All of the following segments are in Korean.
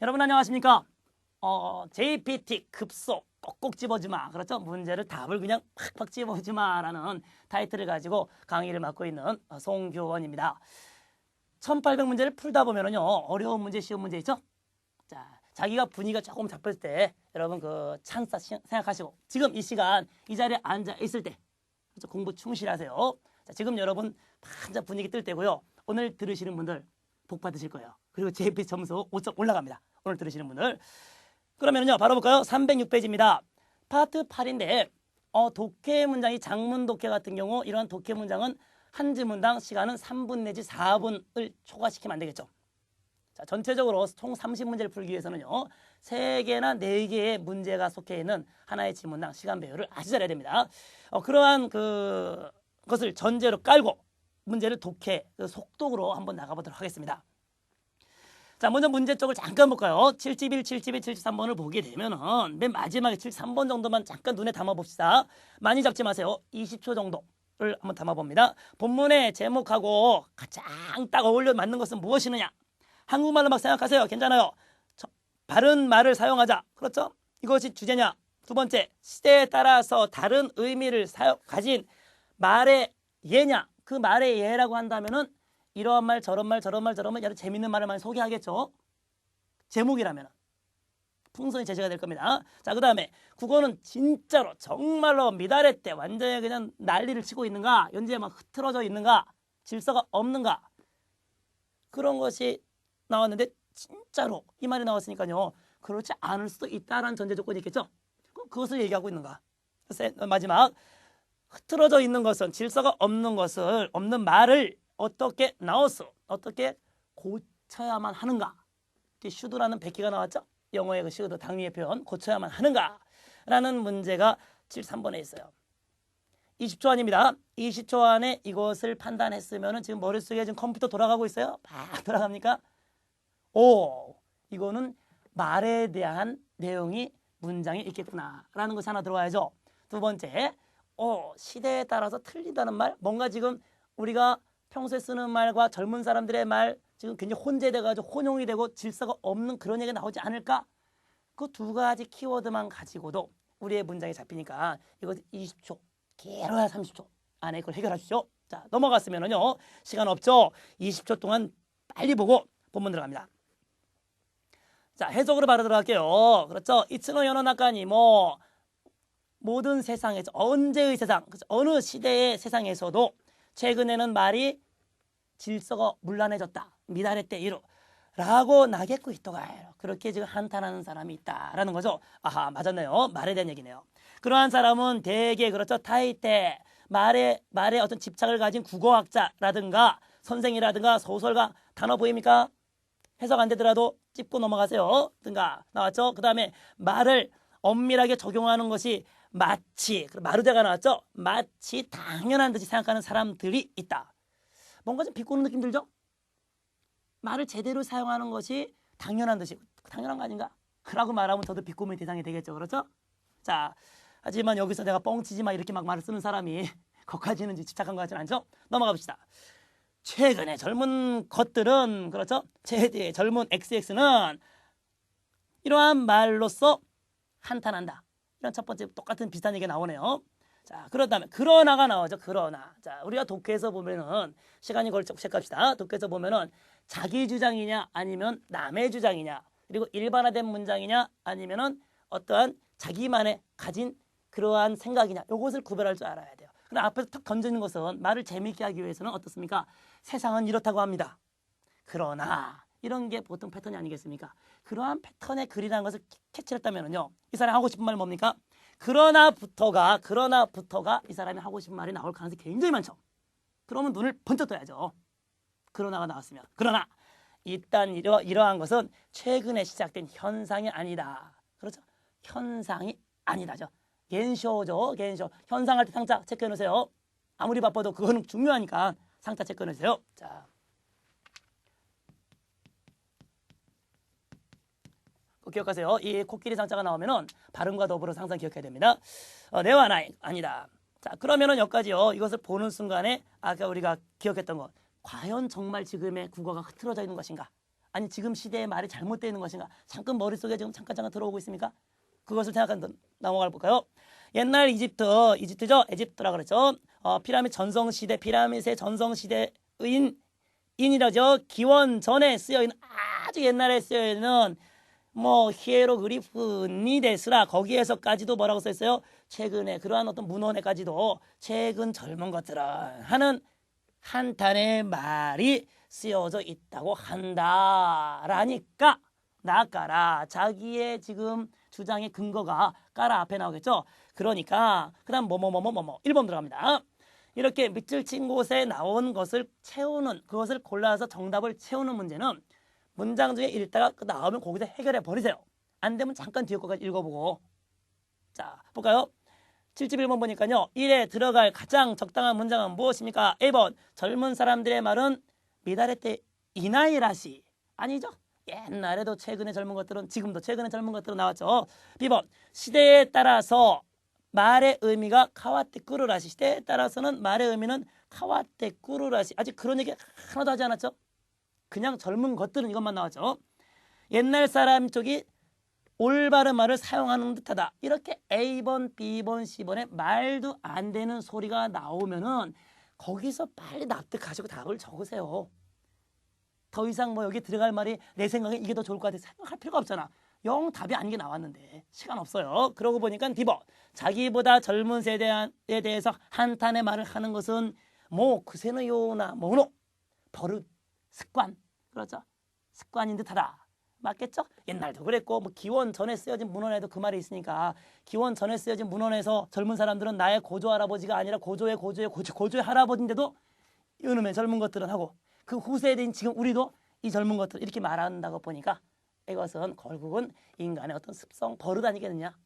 여러분 안녕하십니까? JPT 급속 꼭꼭 집어주마. 그렇죠? 문제를 답을 그냥 팍팍 집어주마라는 타이틀을 가지고 강의를 맡고 있는 송교원입니다. 1800문제를 풀다 보면은요, 어려운 문제, 쉬운 문제 있죠? 자, 자기가 분위기가 조금 잡혔을 때 여러분 그 찬스 생각하시고 지금 이 시간 이 자리에 앉아 있을 때 그렇죠? 공부 충실하세요. 자, 지금 여러분 반짝 분위기 뜰 때고요. 오늘 들으시는 분들 복 받으실 거예요. 그리고 JPT 점수 5점 올라갑니다. 오늘 들으시는 분들. 그러면요 바로 볼까요? 306페이지입니다. 파트 8인데 독해 문장이 장문 독해 같은 경우 이러한 독해 문장은 한 지문당 시간은 3분 내지 4분을 초과시키면 안 되겠죠. 자, 전체적으로 총 30문제를 풀기 위해서는요 3개나 4개의 문제가 속해 있는 하나의 지문당 시간 배열을 아주 잘해야 됩니다. 그러한 것을 전제로 깔고 문제를 독해 속독으로 한번 나가보도록 하겠습니다. 자, 먼저 문제 쪽을 잠깐 볼까요? 7.1, 7.2, 7.3번을 보게 되면은 맨 마지막에 7.3번 정도만 잠깐 눈에 담아봅시다. 많이 잡지 마세요. 20초 정도를 한번 담아봅니다. 본문의 제목하고 가장 딱 어울려 맞는 것은 무엇이느냐? 한국말로 막 생각하세요. 괜찮아요. 바른 말을 사용하자. 그렇죠? 이것이 주제냐? 두 번째, 시대에 따라서 다른 의미를 가진 말의 예냐? 그 말의 예라고 한다면은 이러한 말 저런 말 저런 말 저런 말 여러 재밌는 말을 많이 소개하겠죠. 제목이라면 풍성히 제시가 될 겁니다. 자, 그 다음에 국어는 진짜로 정말로 미달의 때 완전히 그냥 난리를 치고 있는가, 현재 막 흐트러져 있는가, 질서가 없는가, 그런 것이 나왔는데 진짜로 이 말이 나왔으니까요 그렇지 않을 수도 있다라는 전제 조건이 있겠죠. 그것을 얘기하고 있는가. 마지막, 흐트러져 있는 것은, 질서가 없는 것을, 없는 말을 어떻게 나왔어? 어떻게 고쳐야만 하는가? 슈드라는 백기가 나왔죠? 영어의 그 슈드 당위의 표현, 고쳐야만 하는가? 라는 문제가 7.3번에 있어요. 20초 안입니다. 20초 안에 이것을 판단했으면 지금 머릿속에 지금 컴퓨터 돌아가고 있어요? 막 돌아갑니까? 오, 이거는 말에 대한 내용이 문장에 있겠구나 라는 것이 하나 들어와야죠. 두 번째, 시대에 따라서 틀리다는 말, 뭔가 지금 우리가 평소에 쓰는 말과 젊은 사람들의 말 지금 굉장히 혼재돼가지고 혼용이 되고 질서가 없는 그런 얘기가 나오지 않을까? 그 두 가지 키워드만 가지고도 우리의 문장이 잡히니까 이거 20초, 길어야 30초 안에 그걸 해결하시죠. 자, 넘어갔으면은요 시간 없죠. 20초 동안 빨리 보고 본문 들어갑니다. 자, 해석으로 바로 들어갈게요. 그렇죠? 이츠노 연어나까니 모든 세상에서, 언제의 세상, 어느 시대의 세상에서도 최근에는 말이 질서가 문란해졌다. 미달했대 이로 라고 나겠고 있더가. 그렇게 지금 한탄하는 사람이 있다라는 거죠. 아하, 맞았네요. 말에 대한 얘기네요. 그러한 사람은 대개 그렇죠. 타이테 말에 어떤 집착을 가진 국어학자라든가 선생이라든가 소설가. 단어 보입니까? 해석 안 되더라도 찝고 넘어가세요. 든가 나왔죠. 그 다음에 말을 엄밀하게 적용하는 것이 마치, 마르데가 나왔죠. 마치 당연한 듯이 생각하는 사람들이 있다. 뭔가 좀 비꼬는 느낌 들죠? 말을 제대로 사용하는 것이 당연한 듯이, 당연한 거 아닌가? 라고 말하면 저도 비꼬는 대상이 되겠죠. 그렇죠? 자, 하지만 여기서 내가 뻥치지 마 이렇게 막 말을 쓰는 사람이 거기까지는 집착한 것 같지는 않죠? 넘어가 봅시다. 최근에 젊은 것들은, 그렇죠? 젊은 XX는 이러한 말로써 한탄한다. 이런 첫 번째 똑같은 비슷한 얘기가 나오네요. 자, 그렇다면 그러나가 나오죠. 그러나. 자, 우리가 독해에서 보면은 시간이 걸쳐 체크합시다. 독해에서 보면은 자기 주장이냐 아니면 남의 주장이냐, 그리고 일반화된 문장이냐 아니면은 어떠한 자기만의 가진 그러한 생각이냐, 이것을 구별할 줄 알아야 돼요. 그럼 앞에서 탁 던지는 것은 말을 재미있게 하기 위해서는 어떻습니까? 세상은 이렇다고 합니다. 그러나 이런 게 보통 패턴이 아니겠습니까? 그러한 패턴의 글이라는 것을 캐치를 했다면요 이 사람이 하고 싶은 말은 뭡니까? 그러나부터가 이 사람이 하고 싶은 말이 나올 가능성이 굉장히 많죠. 그러면 눈을 번쩍 떠야죠. 그러나가 나왔으면. 그러나 일단 이러한 것은 최근에 시작된 현상이 아니다. 그렇죠? 현상이 아니다죠. 겐쇼죠. 겐쇼. 현상할 때 상자 체크해 놓으세요. 아무리 바빠도 그거는 중요하니까 상자 체크해 놓으세요. 자, 기억하세요. 이 코끼리 상자가 나오면은 발음과 더불어서 항상 기억해야 됩니다. 네와 나이 아니다. 자, 그러면은 여기까지요. 이것을 보는 순간에 아까 우리가 기억했던 것, 과연 정말 지금의 국어가 흐트러져 있는 것인가? 아니 지금 시대의 말이 잘못되어 있는 것인가? 잠깐 머릿속에 지금 잠깐 들어오고 있습니까? 그것을 생각한다. 넘어가 볼까요? 옛날 이집트죠. 에집트라 그랬죠. 피라미드 전성시대, 피라미드의 전성시대인 인이라죠. 기원 전에 쓰여있는 아주 옛날에 쓰여있는 뭐 히에로그리프 니데스라 거기에서까지도 뭐라고 써있어요? 최근에 그러한 어떤 문헌에까지도 최근 젊은 것들은 하는 한탄의 말이 쓰여져 있다고 한다라니까 나까라 자기의 지금 주장의 근거가 까라 앞에 나오겠죠. 그러니까 그다음 뭐뭐뭐뭐뭐 1번 들어갑니다. 이렇게 밑줄 친 곳에 나온 것을 채우는 그것을 골라서 정답을 채우는 문제는 문장 중에 읽다가 나오면 거기서 해결해 버리세요. 안 되면 잠깐 뒤에 거까지 읽어보고. 자 볼까요? 71번 보니까요. 1에 들어갈 가장 적당한 문장은 무엇입니까? 1번 젊은 사람들의 말은 미다레테 이나이라시 아니죠? 옛날에도 최근에 젊은 것들은 지금도 최근에 젊은 것들은 나왔죠. B번 시대에 따라서 말의 의미가 카와테 꾸루라시 시대에 따라서는 말의 의미는 카와테 꾸루라시 아직 그런 얘기 하나도 하지 않았죠? 그냥 젊은 것들은 이것만 나왔죠. 옛날 사람 쪽이 올바른 말을 사용하는 듯하다. 이렇게 A번, B번, C번에 말도 안 되는 소리가 나오면은 거기서 빨리 납득하시고 답을 적으세요. 더 이상 뭐 여기 들어갈 말이 내 생각에 이게 더 좋을 것 같아 생각할 필요가 없잖아. 영 답이 아닌 게 나왔는데 시간 없어요. 그러고 보니까 D번 자기보다 젊은 세대에 대해서 한탄의 말을 하는 것은 뭐 그세노요나 뭐노 버릇 습관 그렇죠. 습관인 듯하다. 맞겠죠? 옛날도 그랬고 뭐 기원 전에 쓰여진 문헌에도 그 말이 있으니까 기원 전에 쓰여진 문헌에서 젊은 사람들은 나의 고조 할아버지가 아니라 고조의 할아버지인데도 이놈의 젊은 것들은 하고 그 후세대인 지금 우리도 이 젊은 것들 이렇게 말한다고 보니까 이것은 결국은 인간의 어떤 습성 버릇 아니겠느냐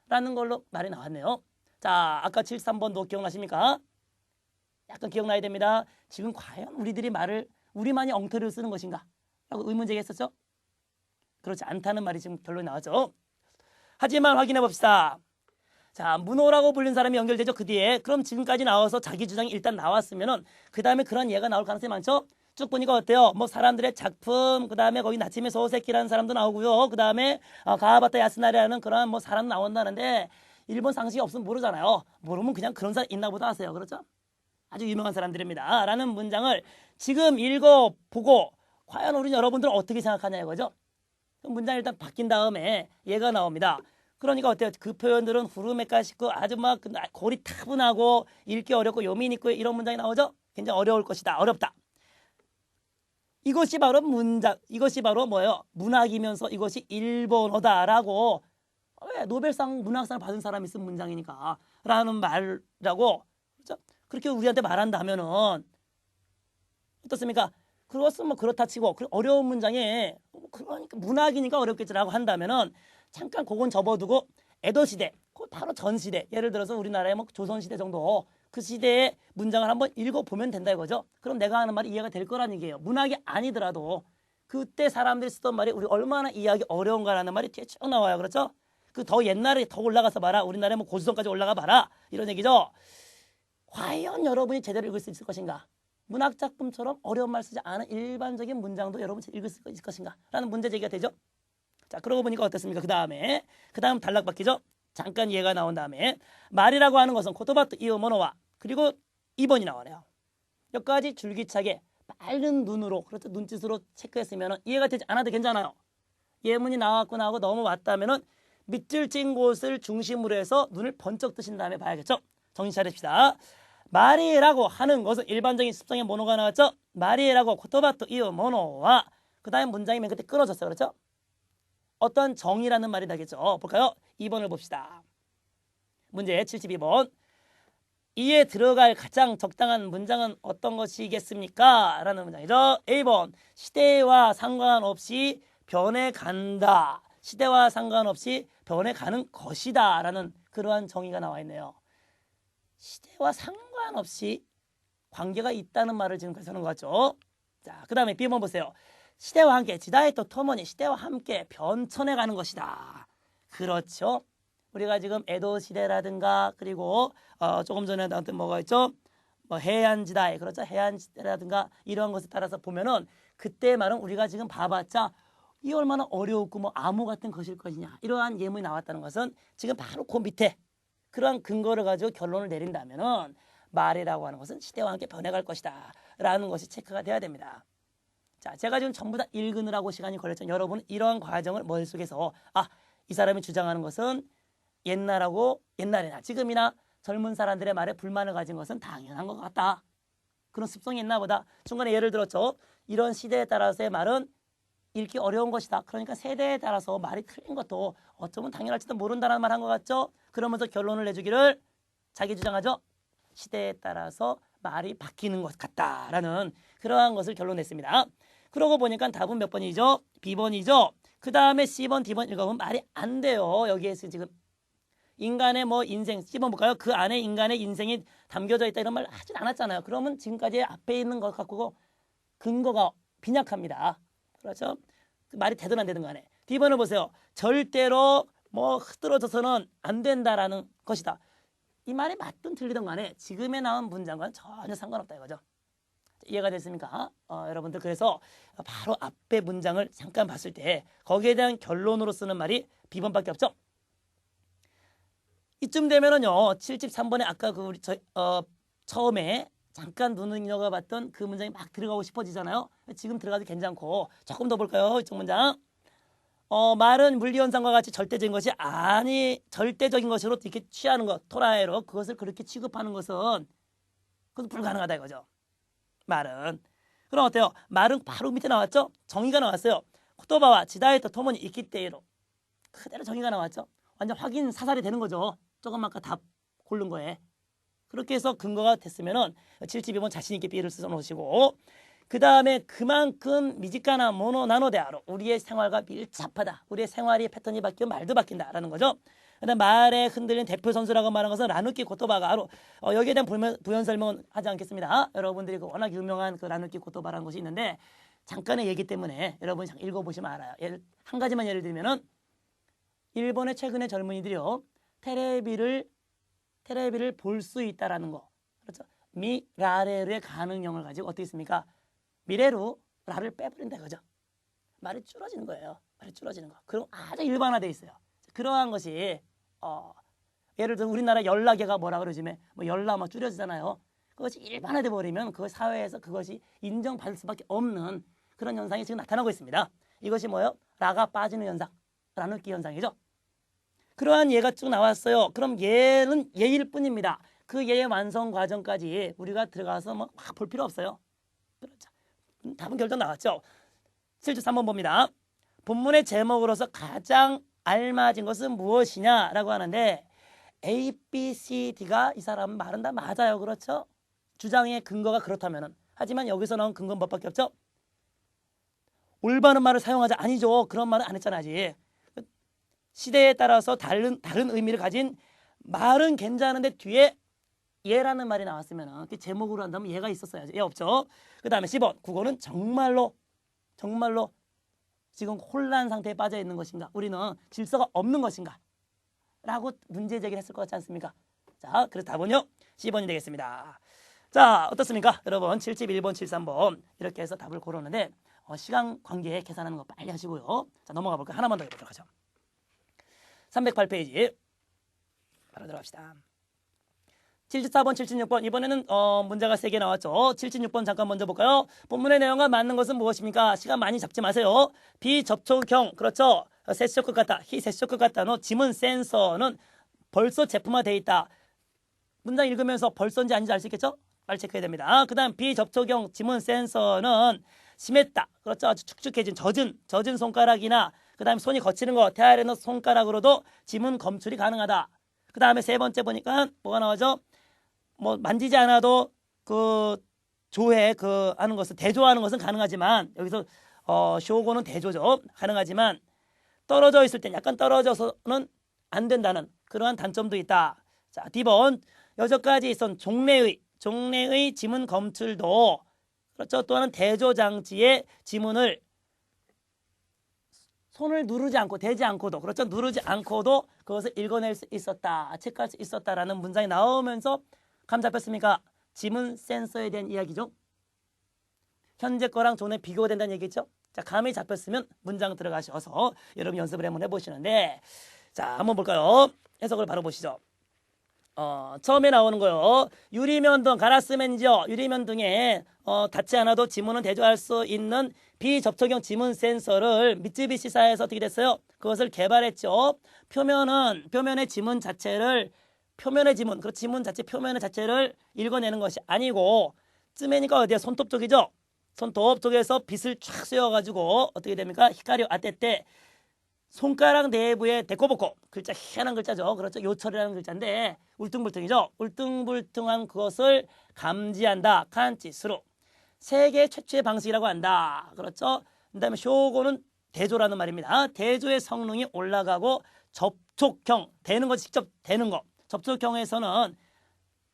라는 걸로 말이 나왔네요. 자 아까 73번도 기억나십니까? 약간 기억나야 됩니다. 지금 과연 우리들이 말을 우리만이 엉터리를 쓰는 것인가 라고 의문 제기했었죠. 그렇지 않다는 말이 지금 결론이 나왔죠. 하지만 확인해 봅시다. 자 문호라고 불린 사람이 연결되죠. 그 뒤에 그럼 지금까지 나와서 자기 주장이 일단 나왔으면은 그 다음에 그런 예가 나올 가능성이 많죠. 쭉 보니까 어때요? 뭐 사람들의 작품 그 다음에 거기 나침의 소세키라는 사람도 나오고요. 그 다음에 가하바타 야스나리라는 그런 뭐 사람 나온다는데 일본 상식이 없으면 모르잖아요. 모르면 그냥 그런 사람 있나 보다 하세요. 그렇죠? 아주 유명한 사람들입니다. 라는 문장을 지금 읽어보고 과연 우리 여러분들은 어떻게 생각하냐 이거죠. 문장이 일단 바뀐 다음에 얘가 나옵니다. 그러니까 어때요? 그 표현들은 후르메카시고 아주 막 골이 타분하고 읽기 어렵고 요민 있고 이런 문장이 나오죠? 굉장히 어려울 것이다. 어렵다. 이것이 바로 문장, 이것이 바로 뭐예요? 문학이면서 이것이 일본어다라고 왜 노벨상 문학상을 받은 사람이 쓴 문장이니까 라는 말이라고 그렇죠? 그렇게 우리한테 말한다면은 어떻습니까? 그것은 뭐 그렇다 치고 어려운 문장에 그러니까 문학이니까 어렵겠지라고 한다면은 잠깐 그건 접어두고 에도 시대, 바로 전 시대, 예를 들어서 우리나라의 뭐 조선 시대 정도 그 시대의 문장을 한번 읽어보면 된다 이거죠. 그럼 내가 하는 말이 이해가 될 거란 얘기예요. 문학이 아니더라도 그때 사람들이 쓰던 말이 우리 얼마나 이해하기 어려운가라는 말이 뒤에 쭉 나와요. 그렇죠? 그 더 옛날에 더 올라가서 봐라. 우리나라에 뭐 고수성까지 올라가 봐라. 이런 얘기죠. 과연 여러분이 제대로 읽을 수 있을 것인가? 문학 작품처럼 어려운 말 쓰지 않은 일반적인 문장도 여러분이 읽을 수 있을 것인가? 라는 문제 제기가 되죠. 자, 그러고 보니까 어떻습니까? 그 다음 단락 바뀌죠? 잠깐 이해가 나온 다음에 말이라고 하는 것은 코토바토 이오모노와 그리고 2번이 나오네요. 여기까지 줄기차게 빠른 눈으로 그렇죠? 눈짓으로 체크했으면 이해가 되지 않아도 괜찮아요. 예문이 나왔구나 하고 넘어왔다면 밑줄 찐 곳을 중심으로 해서 눈을 번쩍 뜨신 다음에 봐야겠죠? 정신 차립시다. 말이라고 하는 것은 일반적인 습성의 모노가 나왔죠? 말이라고 코토바토 이오모노와 그 다음에 문장이 맨 끝에 끊어졌어요. 그렇죠? 어떤 정의라는 말이 나겠죠. 볼까요? 2번을 봅시다. 문제 72번. 이에 들어갈 가장 적당한 문장은 어떤 것이겠습니까? 라는 문장이죠. A번. 시대와 상관없이 변해간다. 시대와 상관없이 변해가는 것이다. 라는 그러한 정의가 나와 있네요. 시대와 상관없이 관계가 있다는 말을 지금 하는 것 같죠. 자, 그 다음에 B번 보세요. 시대와 함께 지다이토 토모니 시대와 함께 변천해가는 것이다. 그렇죠. 우리가 지금 에도 시대라든가 그리고 조금 전에 나왔던 뭐가 있죠? 뭐 해안 지다에 그렇죠. 해안 시대라든가 이러한 것에 따라서 보면은 그때 말은 우리가 지금 봐봤자 이 얼마나 어려웠고 뭐 암호 같은 것일 것이냐 이러한 예문이 나왔다는 것은 지금 바로 그 밑에 그러한 근거를 가지고 결론을 내린다면은 말이라고 하는 것은 시대와 함께 변해갈 것이다 라는 것이 체크가 돼야 됩니다. 자, 제가 지금 전부 다 읽으느라고 시간이 걸렸죠. 여러분은 이러한 과정을 머릿속에서 이 사람이 주장하는 것은 옛날이나 지금이나 젊은 사람들의 말에 불만을 가진 것은 당연한 것 같다. 그런 습성이 있나 보다. 중간에 예를 들었죠. 이런 시대에 따라서의 말은 읽기 어려운 것이다. 그러니까 세대에 따라서 말이 틀린 것도 어쩌면 당연할지도 모른다는 말 한 것 같죠. 그러면서 결론을 내주기를 자기 주장하죠. 시대에 따라서 말이 바뀌는 것 같다라는 그러한 것을 결론 냈습니다. 그러고 보니까 답은 몇 번이죠? B번이죠. 그 다음에 C번, D번 읽어보면 말이 안 돼요. 여기에서 지금 인간의 뭐 인생 C번 볼까요? 그 안에 인간의 인생이 담겨져 있다 이런 말 하진 않았잖아요. 그러면 지금까지 앞에 있는 것 갖고 근거가 빈약합니다. 그렇죠? 말이 되든 안 되든 간에. D번을 보세요. 절대로 뭐 흐트러져서는 안 된다라는 것이다. 이 말이 맞든 틀리든 간에 지금에 나온 문장과는 전혀 상관없다 이거죠. 이해가 됐습니까? 여러분들 그래서 바로 앞에 문장을 잠깐 봤을 때 거기에 대한 결론으로 쓰는 말이 B번밖에 없죠. 이쯤 되면은요 73번에 아까 그 우리 처음에 잠깐 눈여겨 봤던 그 문장이 막 들어가고 싶어지잖아요. 지금 들어가도 괜찮고 조금 더 볼까요? 이쪽 문장. 말은 물리현상과 같이 절대적인 것이 절대적인 것으로 이렇게 취하는 것, 토라이로 그것을 그렇게 취급하는 것은 그것은 불가능하다 이거죠. 말은. 그럼 어때요? 말은 바로 밑에 나왔죠? 정의가 나왔어요. 코토바와 지다이토 토모니 있기 때로 그대로 정의가 나왔죠. 완전 확인 사살이 되는 거죠. 조금 아까 답 고른 거에. 그렇게 해서 근거가 됐으면은 72번 자신 있게 B를 써 놓으시고 그 다음에 그만큼 미지카나 모노 나노데아로 우리의 생활과 밀접하다. 우리의 생활이 패턴이 바뀌면 말도 바뀐다라는 거죠. 그다음 말에 흔들린 대표 선수라고 말한 것은 라누키 고토바가 여기에 대한 부연 설명은 하지 않겠습니다. 여러분들이 그 워낙 유명한 그 라누키 고토바라는 것이 있는데 잠깐의 얘기 때문에 여러분이 읽어보시면 알아요. 한 가지만 예를 들면은 일본의 최근의 젊은이들이요 테레비를 볼 수 있다라는 거 그렇죠. 미라레르의 가능형을 가지고 어떻게 있습니까? 미래로 라를 빼버린다 그죠? 말이 줄어지는 거예요. 말이 줄어지는 거. 그럼 아주 일반화돼 있어요. 그러한 것이 예를 들어 우리나라 연락계가 뭐라 그러지만 뭐 연락 막 줄여지잖아요. 그것이 일반화돼 버리면 그 사회에서 그것이 인정받을 수밖에 없는 그런 현상이 지금 나타나고 있습니다. 이것이 뭐예요? 라가 빠지는 현상, 라누키 현상이죠. 그러한 예가 쭉 나왔어요. 그럼 예는 예일 뿐입니다. 그 예의 완성 과정까지 우리가 들어가서 막 볼 필요 없어요. 그렇죠. 답은 결정 나왔죠. 73번 봅니다. 본문의 제목으로서 가장 알맞은 것은 무엇이냐라고 하는데 A, B, C, D가 이 사람 말은 다 맞아요. 그렇죠? 주장의 근거가 그렇다면은 하지만 여기서 나온 근거는 뭐밖에 없죠? 올바른 말을 사용하자. 아니죠. 그런 말은 안 했잖아 아직. 시대에 따라서 다른 의미를 가진 말은 괜찮은데 뒤에 예라는 말이 나왔으면 제목으로 한다면 예가 있었어야죠. 예 없죠. 그 다음에 10번 국어는 정말로 지금 혼란 상태에 빠져 있는 것인가 우리는 질서가 없는 것인가 라고 문제 제기를 했을 것 같지 않습니까? 자 그래서 답은요 10번이 되겠습니다. 자 어떻습니까? 여러분 71번 73번 이렇게 해서 답을 고르는데 시간 관계에 계산하는 거 빨리 하시고요. 자 넘어가 볼까요? 하나만 더 해보도록 하죠. 308페이지 바로 들어갑시다. 74번, 76번 이번에는 문제가 3개 나왔죠. 76번 잠깐 먼저 볼까요? 본문의 내용과 맞는 것은 무엇입니까? 시간 많이 잡지 마세요. 비접촉형 그렇죠. 세척끝 같다. 희세척끝 같다는 지문 센서는 벌써 제품화되어 있다. 문장 읽으면서 벌써인지 아닌지 알 수 있겠죠? 빨리 체크해야 됩니다. 그 다음 비접촉형 지문 센서는 심했다. 그렇죠. 아주 축축해진 젖은 손가락이나 그 다음에 손이 거치는 거 대아래는 손가락으로도 지문 검출이 가능하다. 그 다음에 세 번째 보니까 뭐가 나오죠? 뭐 만지지 않아도 그 조회 하는 것은 대조하는 것은 가능하지만 여기서 쇼고는 대조죠. 가능하지만 떨어져 있을 땐 약간 떨어져서는 안 된다는 그러한 단점도 있다. 자, D번 여기까지 있던 종래의 지문 검출도 그렇죠. 또한 대조 장치의 지문을 손을 누르지 않고 대지 않고도 그렇죠. 누르지 않고도 그것을 읽어낼 수 있었다. 체크할 수 있었다라는 문장이 나오면서 감 잡혔습니까? 지문 센서에 대한 이야기죠. 현재 거랑 전에 비교가 된다는 얘기죠. 자, 감이 잡혔으면 문장 들어가셔서 여러분 연습을 한번 해보시는데, 자, 한번 볼까요? 해석을 바로 보시죠. 처음에 나오는 거요. 유리면 등, 가라스 매니저, 유리면 등에 닿지 않아도 지문은 대조할 수 있는 비접촉형 지문 센서를 미쯔비시사에서 어떻게 됐어요? 그것을 개발했죠. 표면의 지문 자체를 그 지문 자체 표면의 자체를 읽어내는 것이 아니고, 쯤에니까 어디야? 손톱 쪽이죠. 손톱 쪽에서 빛을 쫙 쐬어가지고 어떻게 됩니까? 히카리 아떼 때 손가락 내부에 데코보코, 글자 희한한 글자죠. 그렇죠. 요철이라는 글자인데 울퉁불퉁이죠. 울퉁불퉁한 그것을 감지한다. 칸치스로. 세계 최초의 방식이라고 한다. 그렇죠. 그 다음에 쇼고는 대조라는 말입니다. 대조의 성능이 올라가고 접촉형, 되는 거 직접 되는 거. 접촉형에서는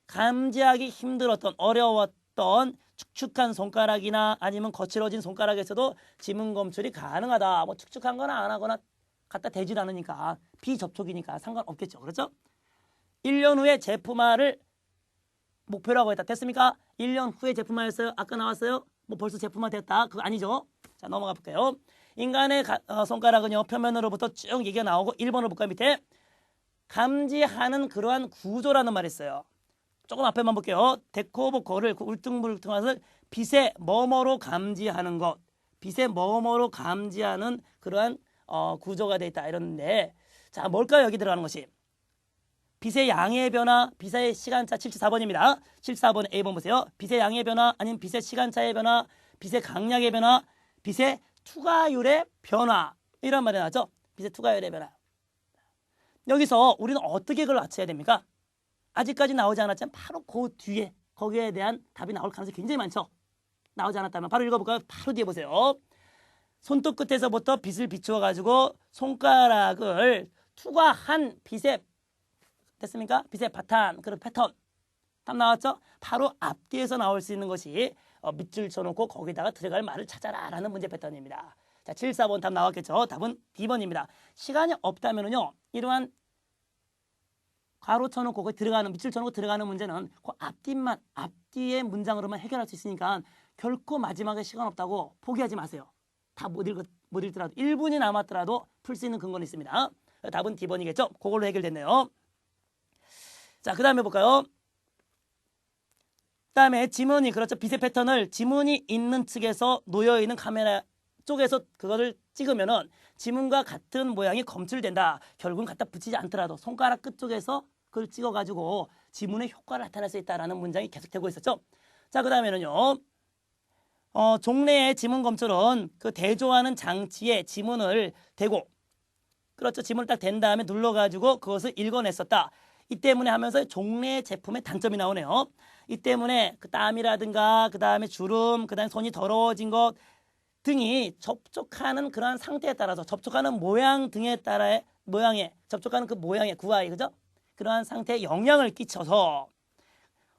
감지하기 힘들었던, 어려웠던 축축한 손가락이나 아니면 거칠어진 손가락에서도 지문 검출이 가능하다. 뭐 축축한 거나 안 하거나 갖다 대질 않으니까 비접촉이니까 상관없겠죠. 그렇죠? 1년 후에 제품화를 목표라고 했다. 됐습니까? 1년 후에 제품화했어요. 아까 나왔어요. 뭐 벌써 제품화 됐다. 그거 아니죠. 자, 넘어가 볼게요. 인간의 손가락은요, 표면으로부터 쭉 얘기가 나오고 1번을 볼까요? 밑에 감지하는 그러한 구조라는 말이 있어요. 조금 앞에만 볼게요. 데코보코를 울퉁불퉁한 것을 빛의 뭐뭐로 감지하는 것, 빛의 뭐뭐로 감지하는 그러한 구조가 되어 있다 이러는데, 자, 뭘까요? 여기 들어가는 것이 빛의 양의 변화, 빛의 시간차. 74번입니다. 74번 A번 보세요. 빛의 양의 변화, 아니면 빛의 시간차의 변화, 빛의 강약의 변화, 빛의 투과율의 변화, 이런 말이 나왔죠. 빛의 투과율의 변화. 여기서 우리는 어떻게 그걸 맞춰야 됩니까? 아직까지 나오지 않았지만 바로 그 뒤에 거기에 대한 답이 나올 가능성이 굉장히 많죠. 나오지 않았다면 바로 읽어볼까요? 바로 뒤에 보세요. 손톱 끝에서부터 빛을 비추어 가지고 손가락을 투과한 빛의, 됐습니까? 빛의 바탕, 그런 패턴 답 나왔죠? 바로 앞뒤에서 나올 수 있는 것이 밑줄 쳐놓고 거기다가 들어갈 말을 찾아라 라는 문제 패턴입니다. 자, 74번 답 나왔겠죠? 답은 D번입니다. 시간이 없다면요, 이러한 괄호 쳐놓고 거기 들어가는, 밑줄 쳐놓고 들어가는 문제는 그 앞뒤의 문장으로만 해결할 수 있으니까 결코 마지막에 시간 없다고 포기하지 마세요. 다 못 읽더라도 1분이 남았더라도 풀 수 있는 근거는 있습니다. 답은 D번이겠죠? 그걸로 해결됐네요. 자, 그 다음에 볼까요? 그 다음에 지문이, 그렇죠. 빛의 패턴을 지문이 있는 측에서 놓여있는 카메라 쪽에서 그거를 찍으면은 지문과 같은 모양이 검출된다. 결국은 갖다 붙이지 않더라도 손가락 끝 쪽에서 그걸 찍어가지고 지문의 효과를 나타낼 수 있다라는 문장이 계속되고 있었죠. 자, 그 다음에는요. 종래의 지문 검출은 그 대조하는 장치에 지문을 대고, 그렇죠. 지문을 딱 댄 다음에 눌러가지고 그것을 읽어냈었다. 이 때문에 하면서 종래 제품의 단점이 나오네요. 이 때문에 그 땀이라든가 그 다음에 주름, 그 다음에 손이 더러워진 것 등이 접촉하는 그러한 상태에 따라서, 접촉하는 모양 등에 따라 접촉하는 그 모양의 구하에, 그죠? 그러한 상태에 영향을 끼쳐서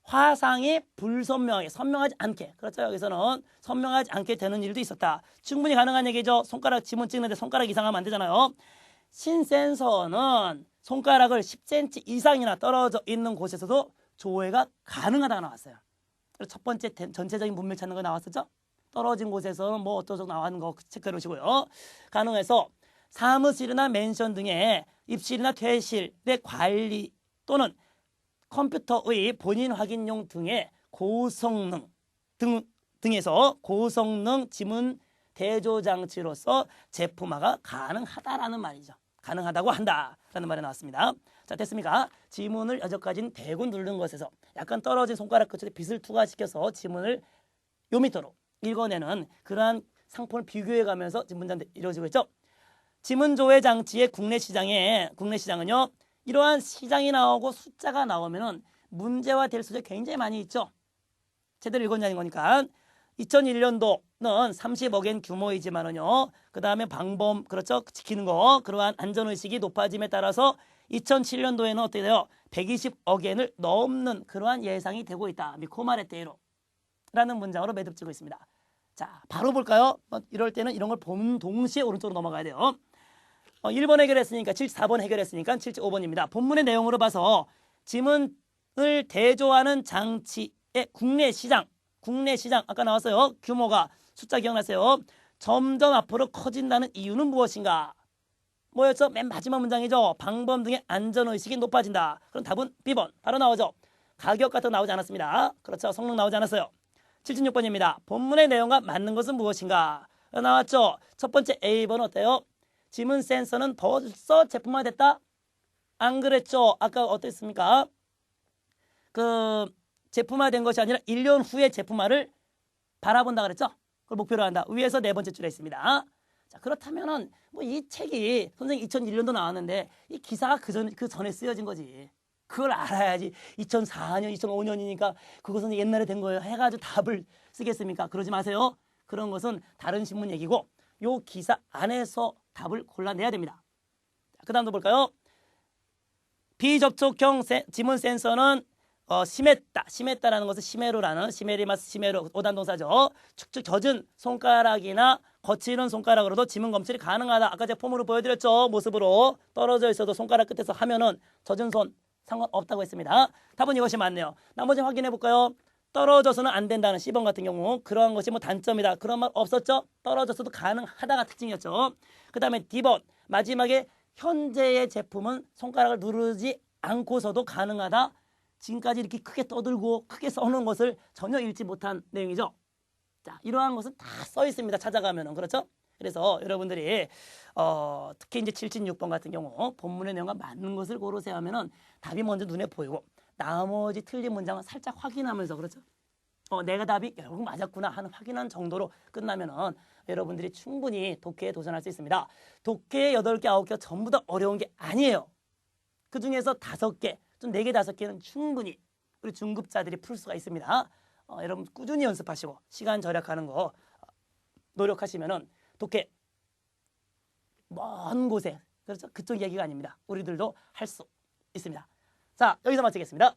화상이 불선명하게, 선명하지 않게, 그렇죠? 여기서는 선명하지 않게 되는 일도 있었다. 충분히 가능한 얘기죠. 손가락 지문 찍는데 손가락 이상하면 안 되잖아요. 신센서는 손가락을 10cm 이상이나 떨어져 있는 곳에서도 조회가 가능하다고 나왔어요. 첫 번째 전체적인 문맥 찾는 거 나왔었죠? 떨어진 곳에서는 뭐 어쩌고 나오는 거 체크해 놓으시고요. 가능해서 사무실이나 맨션 등의 입실이나 퇴실의 관리 또는 컴퓨터의 본인 확인용 등의 고성능 등에서 고성능 지문 대조 장치로서 제품화가 가능하다라는 말이죠. 가능하다고 한다라는 말이 나왔습니다. 자, 됐습니까? 지문을 여기까지는 대고 누르는 것에서 약간 떨어진 손가락 끝에 빛을 투과시켜서 지문을 요 밑으로 읽어내는 그러한 상품을 비교해 가면서 지금 문장 이루어지고 있죠. 지문 조회 장치의 국내 시장은요, 이러한 시장이 나오고 숫자가 나오면은 문제화 될 수도 굉장히 많이 있죠. 제대로 읽었냐는 거니까. 2001년도는 30억엔 규모이지만은요, 그 다음에 방범, 그렇죠, 지키는 거, 그러한 안전의식이 높아짐에 따라서 2007년도에는 어떻게 돼요? 120억엔을 넘는 그러한 예상이 되고 있다. 미코마레테이로 라는 문장으로 매듭지고 있습니다. 자, 바로 볼까요? 이럴 때는 이런 걸 보는 동시에 오른쪽으로 넘어가야 돼요. 1번 해결했으니까 74번 해결했으니까 75번입니다. 본문의 내용으로 봐서 지문을 대조하는 장치의 국내 시장, 국내 시장 아까 나왔어요. 규모가 숫자 기억나세요? 점점 앞으로 커진다는 이유는 무엇인가? 뭐였죠? 맨 마지막 문장이죠. 방범 등의 안전의식이 높아진다. 그럼 답은 B번 바로 나오죠. 가격 같은 거 나오지 않았습니다. 그렇죠. 성능 나오지 않았어요. 76번입니다. 본문의 내용과 맞는 것은 무엇인가? 나왔죠. 첫 번째 A번 어때요? 지문 센서는 벌써 제품화됐다? 안 그랬죠? 아까 어땠습니까? 그 제품화된 것이 아니라 1년 후에 제품화를 바라본다 그랬죠? 그걸 목표로 한다. 위에서 네 번째 줄에 있습니다. 자, 그렇다면은 뭐 이 책이 선생님 2001년도 나왔는데 이 기사가 그 전에 쓰여진 거지. 그걸 알아야지. 2004년, 2005년이니까 그것은 옛날에 된 거예요. 해가지고 답을 쓰겠습니까? 그러지 마세요. 그런 것은 다른 신문 얘기고 요 기사 안에서 답을 골라내야 됩니다. 그 다음도 볼까요? 비접촉형 지문 센서는 심했다라는 것은 시메로라는 시메리마스 시메로 오단동사죠. 축축 젖은 손가락이나 거칠은 손가락으로도 지문 검출이 가능하다. 아까 제가 폼으로 보여드렸죠. 모습으로 떨어져 있어도 손가락 끝에서 하면은 젖은 손 상관없다고 했습니다. 답은 이것이 맞네요. 나머지 확인해 볼까요? 떨어져서는 안 된다는 C번 같은 경우 그러한 것이 뭐 단점이다. 그런 말 없었죠? 떨어져서도 가능하다가 특징이었죠. 그 다음에 D번 마지막에 현재의 제품은 손가락을 누르지 않고서도 가능하다. 지금까지 이렇게 크게 떠들고 크게 써놓은 것을 전혀 읽지 못한 내용이죠. 자, 이러한 것은 다 써 있습니다. 찾아가면은. 그렇죠? 그래서 여러분들이 특히 이제 76번 같은 경우 본문의 내용과 맞는 것을 고르세요 하면은 답이 먼저 눈에 보이고 나머지 틀린 문장은 살짝 확인하면서 그렇죠? 내가 답이 결국 맞았구나 하는 확인한 정도로 끝나면은 여러분들이 충분히 독해에 도전할 수 있습니다. 독해 8개, 9개가 전부 다 어려운 게 아니에요. 그 중에서 5개, 좀 4개, 5개는 충분히 우리 중급자들이 풀 수가 있습니다. 여러분 꾸준히 연습하시고 시간 절약하는 거 노력하시면은 독해 먼 곳에 그렇죠? 그쪽 얘기가 아닙니다. 우리들도 할 수 있습니다. 자, 여기서 마치겠습니다.